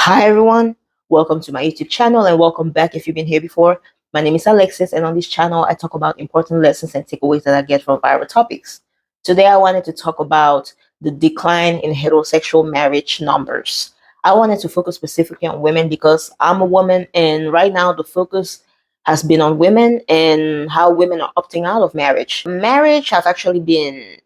Hi everyone, welcome to my YouTube channel and welcome back if you've been here before. My name is Alexis and on this channel I talk about important lessons and takeaways that I get from viral topics. Today I wanted to talk about the decline in heterosexual marriage numbers. I wanted to focus specifically on women because I'm a woman and right now the focus has been on women and how women are opting out of marriage. Marriage has actually been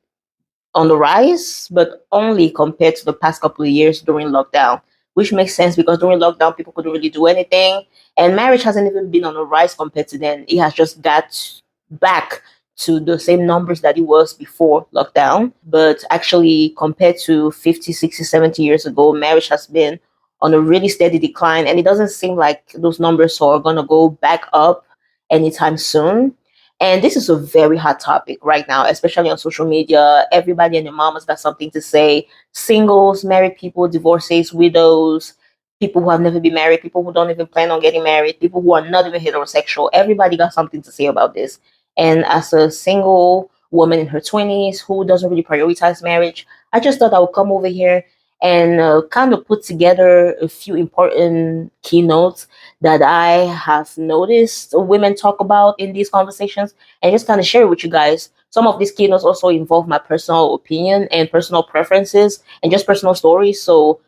on the rise, but only compared to the past couple of years during lockdown, which makes sense because during lockdown, people couldn't really do anything. And marriage hasn't even been on the rise compared to then. It has just got back to the same numbers that it was before lockdown. But actually, compared to 50, 60, 70 years ago, marriage has been on a really steady decline. And it doesn't seem like those numbers are going to go back up anytime soon. And this is a very hot topic right now, especially on social media. Everybody and their mama's got something to say. Singles, married people, divorcees, widows, people who have never been married, people who don't even plan on getting married, people who are not even heterosexual. Everybody got something to say about this. And as a single woman in her 20s who doesn't really prioritize marriage, I just thought I would come over here and kind of put together a few important keynotes that I have noticed women talk about in these conversations and just kind of share it with you guys. Some of these keynotes also involve my personal opinion and personal preferences and just personal stories. So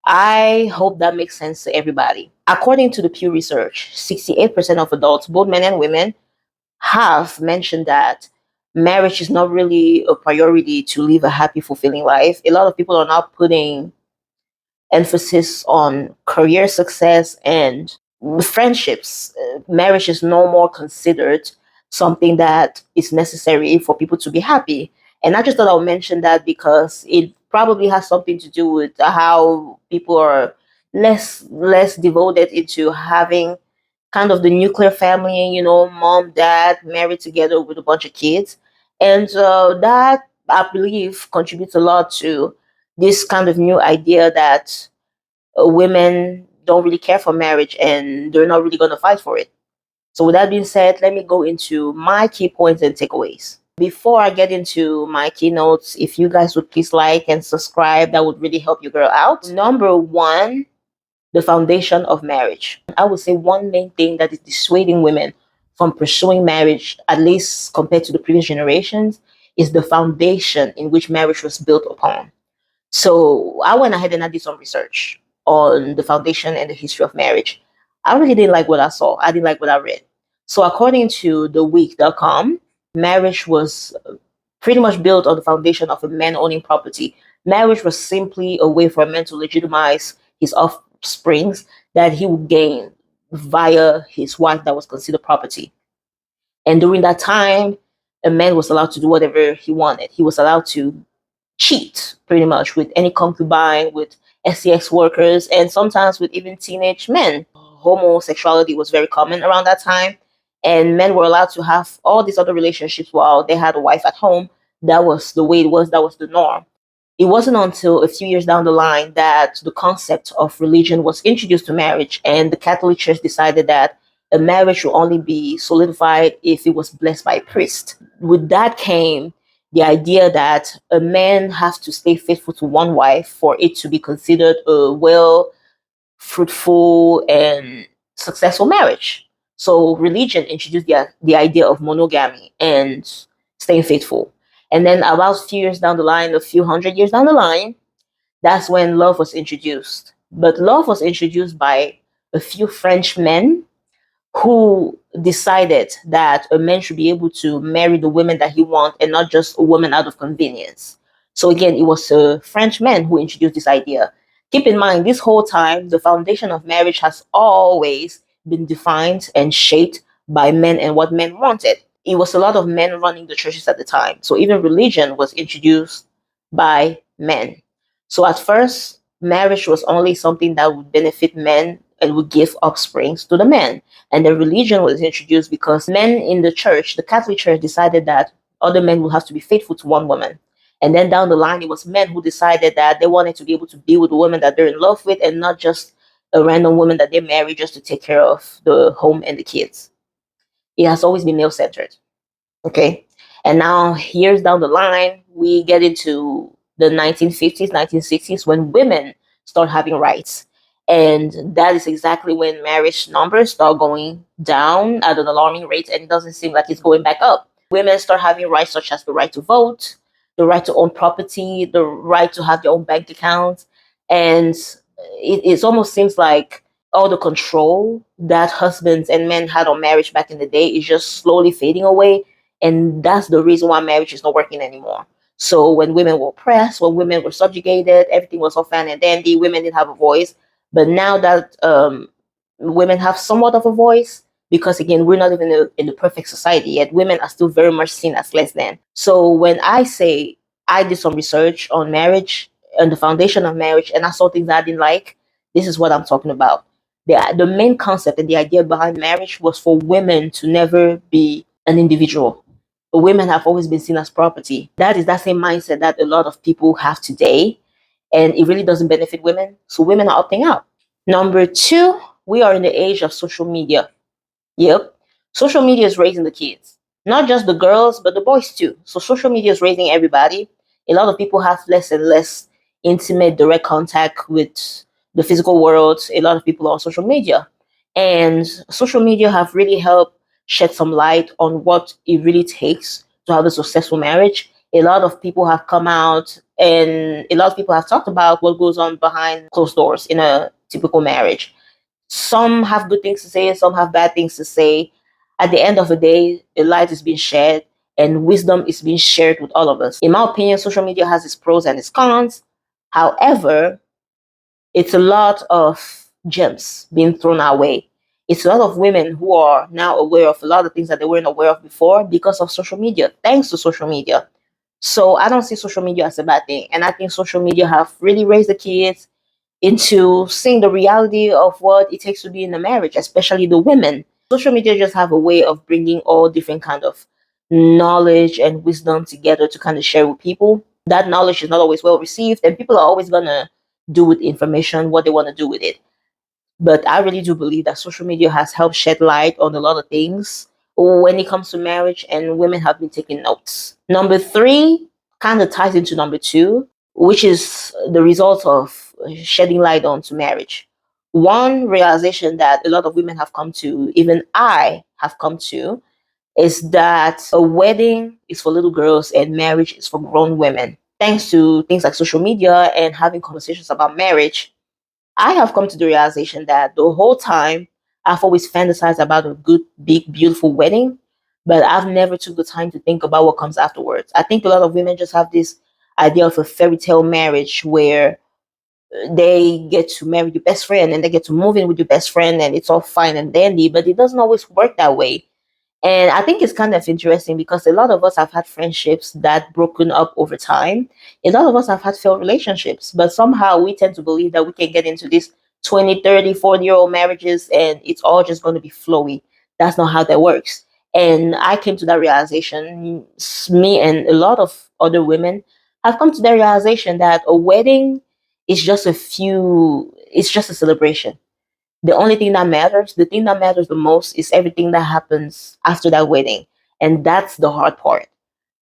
I hope that makes sense to everybody. According to the Pew Research, 68% of adults, both men and women, have mentioned that marriage is not really a priority to live a happy, fulfilling life. A lot of people are not putting emphasis on career success and friendships. Marriage is no more considered something that is necessary for people to be happy. And I just thought I would mention that because it probably has something to do with how people are less devoted into having kind of the nuclear family, mom, dad, married together with a bunch of kids. And that, I believe, contributes a lot to this kind of new idea that women don't really care for marriage and they're not really going to fight for it. So, with that being said, let me go into my key points and takeaways. Before I get into my keynotes, if you guys would please like and subscribe, that would really help your girl out. Number one, the foundation of marriage. I would say one main thing that is dissuading women from pursuing marriage, at least compared to the previous generations, is the foundation in which marriage was built upon. So I went ahead and I did some research on the foundation and the history of marriage. I really didn't like what I saw. I didn't like what I read. So according to theweek.com, marriage was pretty much built on the foundation of a man owning property. Marriage was simply a way for a man to legitimize his offsprings that he would gain via his wife that was considered property. And during that time, a man was allowed to do whatever he wanted. He was allowed to cheat pretty much with any concubine, with sex workers, and sometimes with even teenage men. Homosexuality was very common around that time, and men were allowed to have all these other relationships while they had a wife at home. That was the way it was, that was the norm. It wasn't until a few years down the line that the concept of religion was introduced to marriage, and the Catholic Church decided that a marriage will only be solidified if it was blessed by a priest. With that came the idea that a man has to stay faithful to one wife for it to be considered a well, fruitful, and successful marriage. So religion introduced the idea of monogamy and staying faithful. And then about a few years down the line, a few hundred years down the line, that's when love was introduced. But love was introduced by a few French men who decided that a man should be able to marry the women that he wants and not just a woman out of convenience. So again, it was a French man who introduced this idea. Keep in mind, this whole time, the foundation of marriage has always been defined and shaped by men and what men wanted. It was a lot of men running the churches at the time. So even religion was introduced by men. So at first, marriage was only something that would benefit men and would give offsprings to the men. And the religion was introduced because men in the church, the Catholic Church, decided that other men will have to be faithful to one woman. And then down the line, it was men who decided that they wanted to be able to be with a woman that they're in love with and not just a random woman that they marry just to take care of the home and the kids. It has always been male centered. Okay. And now, years down the line, we get into the 1950s, 1960s when women start having rights. And that is exactly when marriage numbers start going down at an alarming rate, and it doesn't seem like it's going back up. Women start having rights such as the right to vote, the right to own property, the right to have their own bank account. And it almost seems like all the control that husbands and men had on marriage back in the day is just slowly fading away. And that's the reason why marriage is not working anymore. So when women were oppressed, when women were subjugated, everything was all fine and dandy, women didn't have a voice. But now that women have somewhat of a voice, because again, we're not even in the perfect society yet, women are still very much seen as less than. So when I say I did some research on marriage and the foundation of marriage, and I saw things I didn't like, this is what I'm talking about. The main concept and the idea behind marriage was for women to never be an individual. Women have always been seen as property. That is that same mindset that a lot of people have today, and it really doesn't benefit women. So women are opting out. Number two, we are in the age of social media. Yep. Social media is raising the kids, not just the girls, but the boys too. So social media is raising everybody. A lot of people have less and less intimate, direct contact with the physical world. A lot of people are on social media. And social media have really helped shed some light on what it really takes to have a successful marriage. A lot of people have come out and a lot of people have talked about what goes on behind closed doors in a typical marriage. Some have good things to say, some have bad things to say. At the end of the day, a light is being shared and wisdom is being shared with all of us. In my opinion, social media has its pros and its cons. However, it's a lot of gems being thrown our way. It's a lot of women who are now aware of a lot of things that they weren't aware of before because of social media, thanks to social media. So I don't see social media as a bad thing. And I think social media have really raised the kids into seeing the reality of what it takes to be in a marriage, especially the women. Social media just have a way of bringing all different kind of knowledge and wisdom together to kind of share with people. That knowledge is not always well received, and people are always gonna do with information what they want to do with it. But I really do believe that social media has helped shed light on a lot of things when it comes to marriage, and women have been taking notes. Number three kind of ties into number two, which is the result of shedding light onto marriage. One realization that a lot of women have come to, even I have come to, is that a wedding is for little girls and marriage is for grown women. Thanks to things like social media and having conversations about marriage, I have come to the realization that the whole time I've always fantasized about a good, big, beautiful wedding, but I've never took the time to think about what comes afterwards. I think a lot of women just have this idea of a fairy tale marriage where they get to marry your best friend and they get to move in with your best friend and it's all fine and dandy, but it doesn't always work that way. And I think it's kind of interesting because a lot of us have had friendships that broken up over time. A lot of us have had failed relationships, but somehow we tend to believe that we can get into these 20, 30, 40-year-old marriages and it's all just going to be flowy. That's not how that works. And I came to that realization. Me and a lot of other women have come to that realization that a wedding is just it's just a celebration. The only thing that matters, the thing that matters the most is everything that happens after that wedding. And that's the hard part.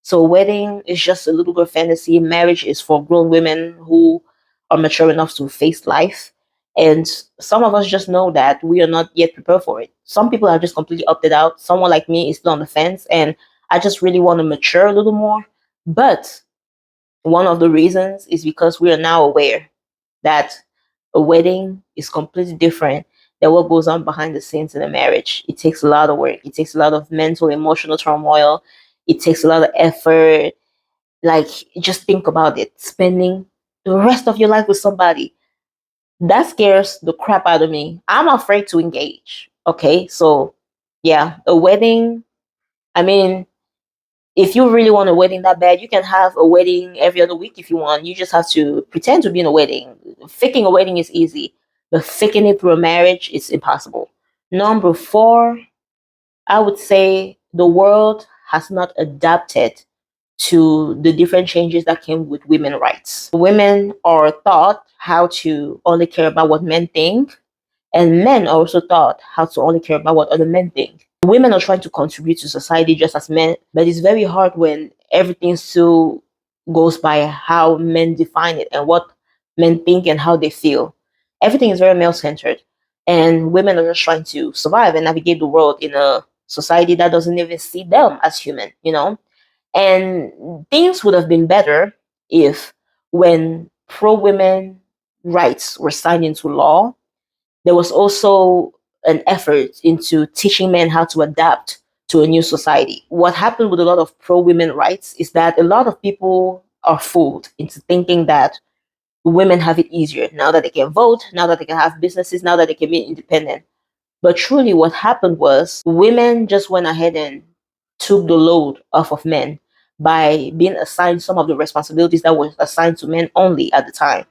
So wedding is just a little girl fantasy. Marriage is for grown women who are mature enough to face life. And some of us just know that we are not yet prepared for it. Some people have just completely opted out. Someone like me is still on the fence and I just really want to mature a little more. But one of the reasons is because we are now aware that a wedding is completely different than what goes on behind the scenes in a marriage. It takes a lot of work. It takes a lot of mental, emotional turmoil. It takes a lot of effort. Like, just think about it. Spending the rest of your life with somebody. That scares the crap out of me. I'm afraid to engage. Okay, so yeah, a wedding. I mean, if you really want a wedding that bad, you can have a wedding every other week if you want. You just have to pretend to be in a wedding. Faking a wedding is easy, but faking it through a marriage is impossible. Number four, I would say the world has not adapted to the different changes that came with women rights. Women are taught how to only care about what men think, and men are also taught how to only care about what other men think. Women are trying to contribute to society just as men, but it's very hard when everything still goes by how men define it and what men think and how they feel. Everything is very male centered, and women are just trying to survive and navigate the world in a society that doesn't even see them as human, you know? And things would have been better if, when pro women rights were signed into law, there was also an effort into teaching men how to adapt to a new society. What happened with a lot of pro women rights is that a lot of people are fooled into thinking that women have it easier now that they can vote, now that they can have businesses, now that they can be independent. But truly, what happened was women just went ahead and took the load off of men by being assigned some of the responsibilities that were assigned to men only at the time.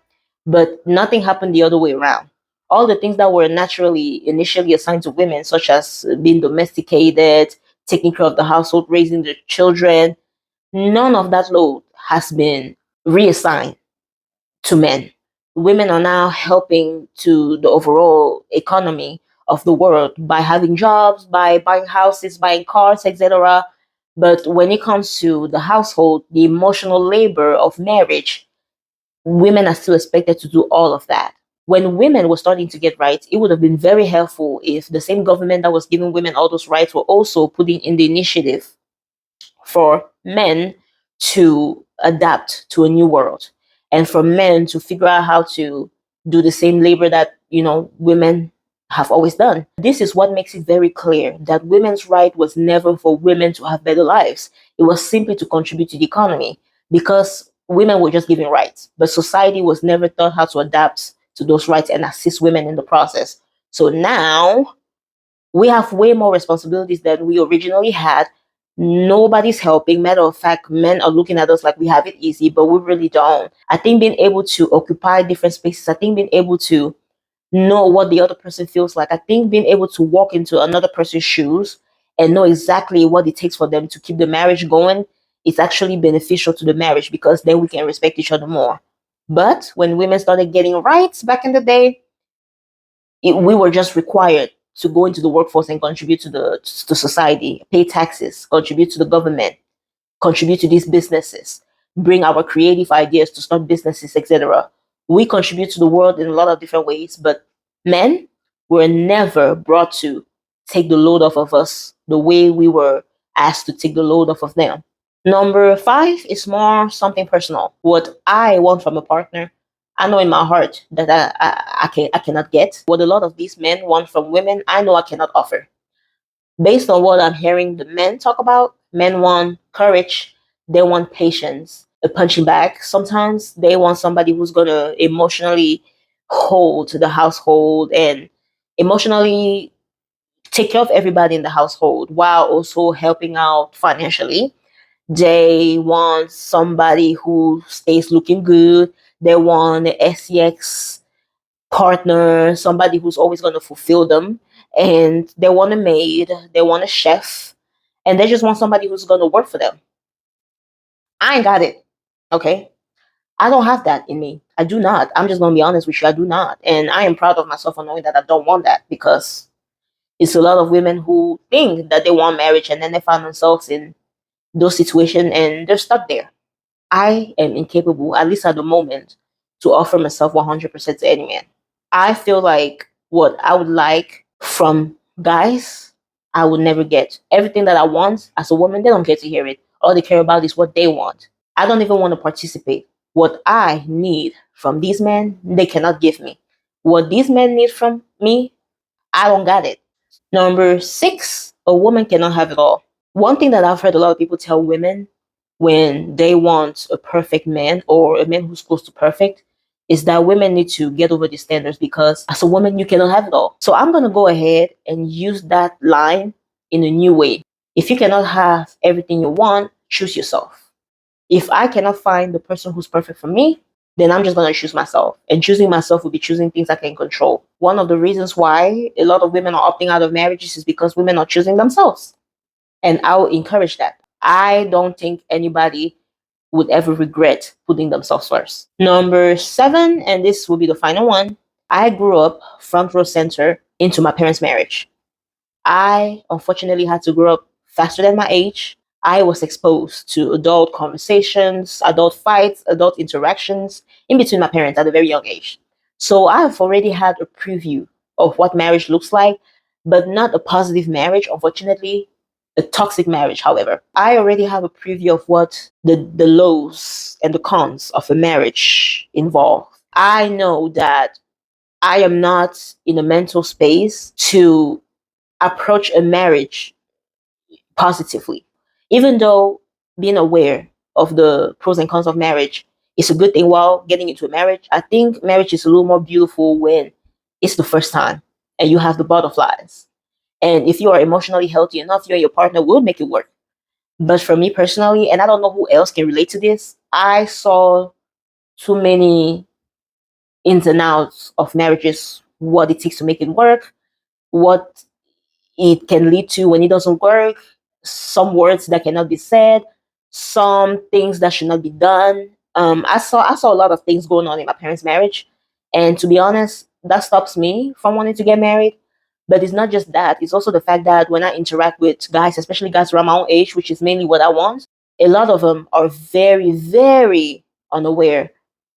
But nothing happened the other way around. All the things that were naturally initially assigned to women, such as being domesticated, taking care of the household, raising the children, none of that load has been reassigned to men. Women are now helping to the overall economy of the world by having jobs, by buying houses, buying cars, etc. But when it comes to the household, the emotional labor of marriage, women are still expected to do all of that. When women were starting to get rights, it would have been very helpful if the same government that was giving women all those rights were also putting in the initiative for men to adapt to a new world, and for men to figure out how to do the same labor that, women have always done. This is what makes it very clear that women's right was never for women to have better lives. It was simply to contribute to the economy, because women were just given rights, but society was never taught how to adapt to those rights and assist women in the process. So now we have way more responsibilities than we originally had. Nobody's helping. Matter of fact, men are looking at us like we have it easy, but we really don't. I think being able to occupy different spaces, I think being able to know what the other person feels like, I think being able to walk into another person's shoes and know exactly what it takes for them to keep the marriage going is actually beneficial to the marriage, because then we can respect each other more. But when women started getting rights back in the day, we were just required to go into the workforce and contribute to society, pay taxes, contribute to the government, contribute to these businesses, bring our creative ideas to start businesses, etc. We contribute to the world in a lot of different ways, but men were never brought to take the load off of us the way we were asked to take the load off of them. Number five is more something personal. What I want from a partner, I know in my heart that I cannot get. What a lot of these men want from women, I know I cannot offer. Based on what I'm hearing the men talk about, men want courage, they want patience, a punching bag. Sometimes they want somebody who's gonna emotionally hold the household and emotionally take care of everybody in the household while also helping out financially. They want somebody who stays looking good. They want an SEX partner, somebody who's always going to fulfill them. And they want a maid, they want a chef, and they just want somebody who's going to work for them. I ain't got it. Okay. I don't have that in me. I do not. I'm just going to be honest with you. I do not. And I am proud of myself for knowing that I don't want that, because it's a lot of women who think that they want marriage and then they find themselves in those situations and they're stuck there. I am incapable, at least at the moment, to offer myself 100% to any man. I feel like what I would like from guys, I would never get. Everything that I want as a woman, they don't get to hear it. All they care about is what they want. I don't even want to participate. What I need from these men, they cannot give me. What these men need from me, I don't got it. Number six, a woman cannot have it all. One thing that I've heard a lot of people tell women when they want a perfect man or a man who's close to perfect is that women need to get over the standards, because as a woman, you cannot have it all. So I'm going to go ahead and use that line in a new way. If you cannot have everything you want, choose yourself. If I cannot find the person who's perfect for me, then I'm just going to choose myself. And choosing myself will be choosing things I can control. One of the reasons why a lot of women are opting out of marriages is because women are choosing themselves. And I will encourage that. I don't think anybody would ever regret putting themselves first. Number seven, and this will be the final one, I grew up front row center into my parents' marriage. I unfortunately had to grow up faster than my age. I was exposed to adult conversations, adult fights, adult interactions in between my parents at a very young age. So I've already had a preview of what marriage looks like, but not a positive marriage, unfortunately. A toxic marriage, however. I already have a preview of what the lows and the cons of a marriage involve. I know that I am not in a mental space to approach a marriage positively. Even though being aware of the pros and cons of marriage is a good thing while getting into a marriage, I think marriage is a little more beautiful when it's the first time and you have the butterflies. And if you are emotionally healthy enough, you and your partner will make it work. But for me personally, and I don't know who else can relate to this, I saw too many ins and outs of marriages, what it takes to make it work, what it can lead to when it doesn't work, some words that cannot be said, some things that should not be done. I saw a lot of things going on in my parents' marriage, and to be honest, that stops me from wanting to get married. But it's not just that; it's also the fact that when I interact with guys, especially guys around my own age, which is mainly what I want, a lot of them are very, very unaware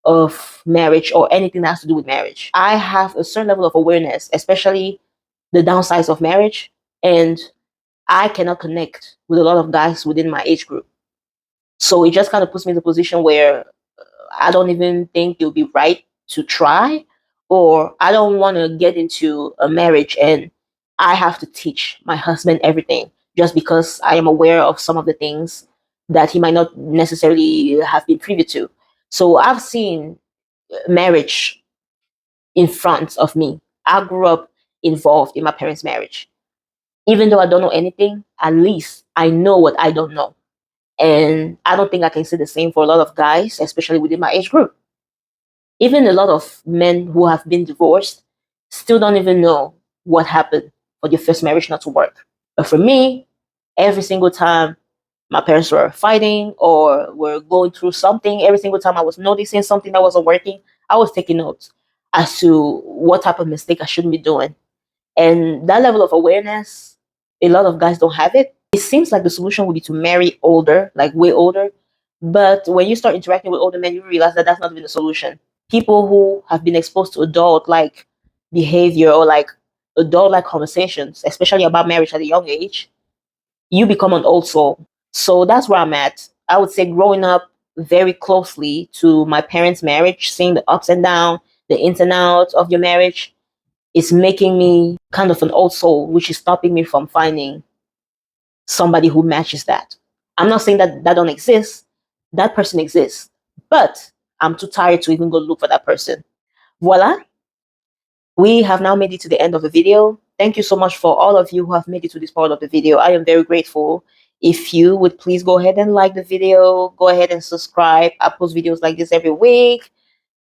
of marriage or anything that has to do with marriage. I have a certain level of awareness, especially the downsides of marriage, and I cannot connect with a lot of guys within my age group. So it just kind of puts me in a position where I don't even think it would be right to try, or I don't want to get into a marriage and I have to teach my husband everything just because I am aware of some of the things that he might not necessarily have been privy to. So I've seen marriage in front of me. I grew up involved in my parents' marriage. Even though I don't know anything, at least I know what I don't know. And I don't think I can say the same for a lot of guys, especially within my age group. Even a lot of men who have been divorced still don't even know what happened for their first marriage not to work. But for me, every single time my parents were fighting or were going through something, every single time I was noticing something that wasn't working, I was taking notes as to what type of mistake I shouldn't be doing. And that level of awareness, a lot of guys don't have it. It seems like the solution would be to marry older, like way older. But when you start interacting with older men, you realize that that's not even the solution. People who have been exposed to adult like behavior or like adult like conversations, especially about marriage at a young age, you become an old soul. So that's where I'm at. I would say growing up very closely to my parents' marriage, seeing the ups and downs, the ins and outs of your marriage, is making me kind of an old soul, which is stopping me from finding somebody who matches that. I'm not saying that that don't exist. That person exists, but I'm too tired to even go look for that person. Voila, we have now made it to the end of the video. Thank you so much for all of you who have made it to this part of the video. I am very grateful. If you would please go ahead and like the video, go ahead and subscribe. I post videos like this every week,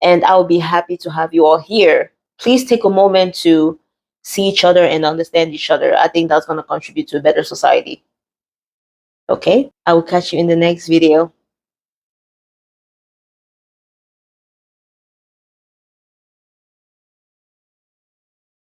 and I'll be happy to have you all here. Please take a moment to see each other and understand each other. I think that's going to contribute to a better society. Okay, I will catch you in the next video.